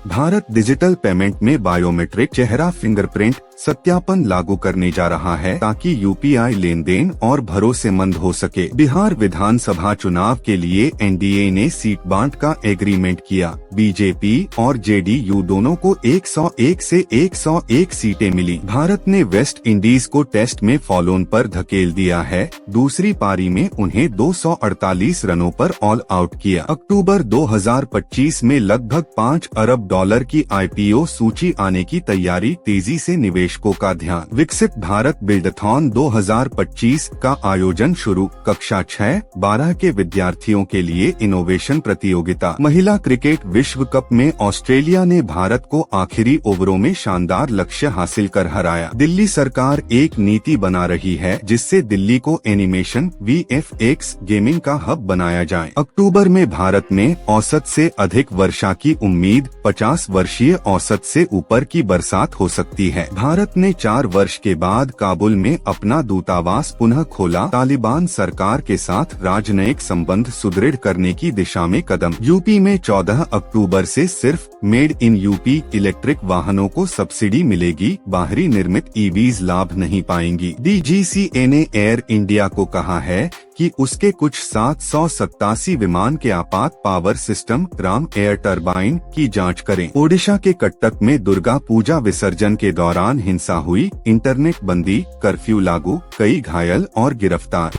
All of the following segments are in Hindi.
भारत डिजिटल पेमेंट में बायोमेट्रिक चेहरा फिंगरप्रिंट सत्यापन लागू करने जा रहा है ताकि यूपीआई लेन देन और भरोसेमंद हो सके। बिहार विधानसभा चुनाव के लिए एनडीए ने सीट बांट का एग्रीमेंट किया। बीजेपी और जेडीयू दोनों को 101 से 101 सीटें मिली। भारत ने वेस्ट इंडीज को टेस्ट में फॉलोन पर धकेल दिया है। दूसरी पारी में उन्हें 248 रनों पर ऑल आउट किया। अक्टूबर 2025 में लगभग $5 अरब की आईपीओ सूची आने की तैयारी, तेजी से निवेशकों का ध्यान। विकसित भारत बिल्डथॉन 2025 का आयोजन शुरू। कक्षा 6-12 के विद्यार्थियों के लिए इनोवेशन प्रतियोगिता। महिला क्रिकेट विश्व कप में ऑस्ट्रेलिया ने भारत को आखिरी ओवरों में शानदार लक्ष्य हासिल कर हराया। दिल्ली सरकार एक नीति बना रही है जिससे दिल्ली को एनिमेशन VFX गेमिंग का हब बनाया जाए। अक्टूबर में भारत में औसत से अधिक वर्षा की उम्मीद, 50 वर्षीय औसत से ऊपर की बरसात हो सकती है। भारत ने 4 वर्ष के बाद काबुल में अपना दूतावास पुनः खोला। तालिबान सरकार के साथ राजनयिक संबंध सुदृढ़ करने की दिशा में कदम। यूपी में 14 अक्टूबर से सिर्फ मेड इन यूपी इलेक्ट्रिक वाहनों को सब्सिडी मिलेगी, बाहरी निर्मित ईवीज लाभ नहीं पाएंगी। DGCA ने एयर इंडिया को कहा है कि उसके कुछ 787 विमान के आपात power system Ram air turbine की जांच करें। ओडिशा के कटक में दुर्गा पूजा विसर्जन के दौरान हिंसा हुई, इंटरनेट बंदी, कर्फ्यू लागू, कई घायल और गिरफ्तार।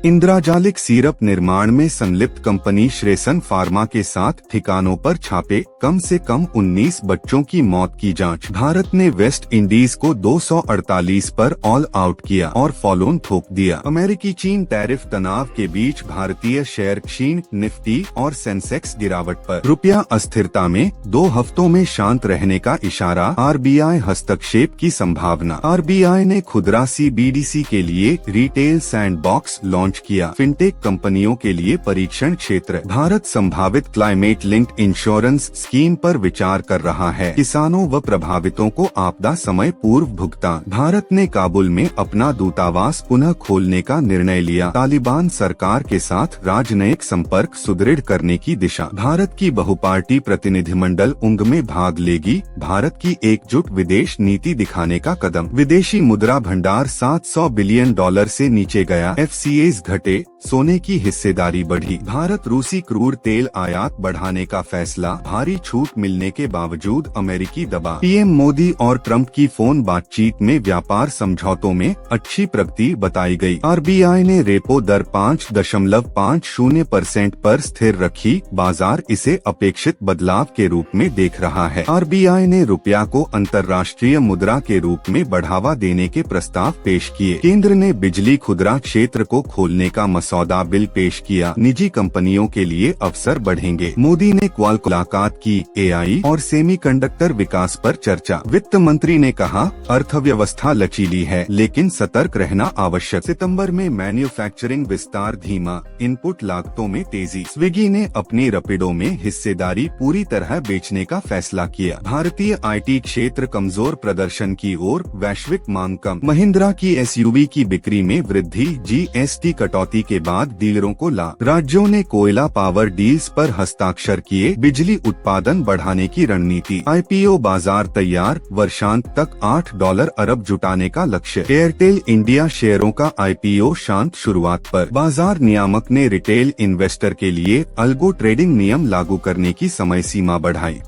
इंद्राजालिक सिरप निर्माण में संलिप्त कंपनी श्रेसन फार्मा के 7 ठिकानों पर छापे, कम से कम 19 बच्चों की मौत की जांच। भारत ने वेस्ट इंडीज को 248 पर ऑल आउट किया और फॉलोन थोप दिया। अमेरिकी चीन टैरिफ तनाव के बीच भारतीय शेयर क्षीण, निफ्टी और सेंसेक्स गिरावट पर। रुपया अस्थिरता में, 2 हफ्तों में शांत रहने का इशारा, RBI हस्तक्षेप की संभावना। RBI ने खुदरा CBDC के लिए रिटेल सैंडबॉक्स लॉन्च किया। फिनटेक कंपनियों के लिए परीक्षण क्षेत्र। भारत संभावित क्लाइमेट लिंक्ड इंश्योरेंस स्कीम पर विचार कर रहा है। किसानों व प्रभावितों को आपदा समय पूर्व भुगतान। भारत ने काबुल में अपना दूतावास पुनः खोलने का निर्णय लिया। तालिबान सरकार के साथ राजनयिक संपर्क सुदृढ़ करने की दिशा। भारत की बहुपार्टी प्रतिनिधिमंडल उंग में भाग लेगी। भारत की एकजुट विदेश नीति दिखाने का कदम। विदेशी मुद्रा भंडार $700 बिलियन से नीचे गया। FCAs घटे, सोने की हिस्सेदारी बढ़ी। भारत रूसी क्रूड तेल आयात बढ़ाने का फैसला, भारी छूट मिलने के बावजूद अमेरिकी दबाव। PM मोदी और ट्रंप की फोन बातचीत में व्यापार समझौतों में अच्छी प्रगति बताई गई। RBI ने रेपो दर 5.50% पर स्थिर रखी, बाजार इसे अपेक्षित बदलाव के रूप में देख रहा है। RBI ने रुपया को अंतर्राष्ट्रीय मुद्रा के रूप में बढ़ावा देने के प्रस्ताव पेश किए। केंद्र ने बिजली खुदरा क्षेत्र को खोलने का मसौदा बिल पेश किया। निजी कंपनियों के लिए अवसर बढ़ेंगे। मोदी ने क्वालकॉम मुलाकात की। AI और सेमीकंडक्टर विकास पर चर्चा। वित्त मंत्री ने कहा, अर्थव्यवस्था लचीली है लेकिन सतर्क रहना आवश्यक। सितंबर में मैन्युफैक्चरिंग विस्तार धीमा, इनपुट लागतों में तेजी। स्विगी ने अपनी रैपिडो में हिस्सेदारी पूरी तरह बेचने का फैसला किया। भारतीय IT क्षेत्र कमजोर प्रदर्शन की ओर, वैश्विक मांग कम। महिंद्रा की SUV की बिक्री में वृद्धि, GST कटौती के बाद डीलरों को लाभ। राज्यों ने कोयला पावर डील्स पर हस्ताक्षर किए। बिजली उत्पादन बढ़ाने की रणनीति। IPO बाजार तैयार, वर्षांत तक $8 अरब जुटाने का लक्ष्य। एयरटेल इंडिया शेयरों का IPO शांत शुरुआत पर। बाजार नियामक ने रिटेल इन्वेस्टर के लिए अल्गो ट्रेडिंग नियम लागू करने की समय सीमा बढ़ाई।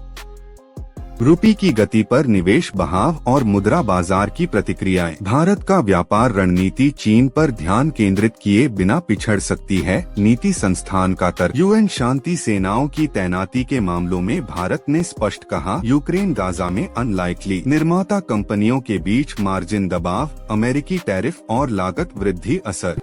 रुपये की गति पर निवेश बहाव और मुद्रा बाजार की प्रतिक्रियाएं। भारत का व्यापार रणनीति चीन पर ध्यान केंद्रित किए बिना पिछड़ सकती है, नीति संस्थान का तर्क। UN शांति सेनाओं की तैनाती के मामलों में भारत ने स्पष्ट कहा, यूक्रेन गाजा में अनलाइकली। निर्माता कंपनियों के बीच मार्जिन दबाव, अमेरिकी टैरिफ और लागत वृद्धि असर।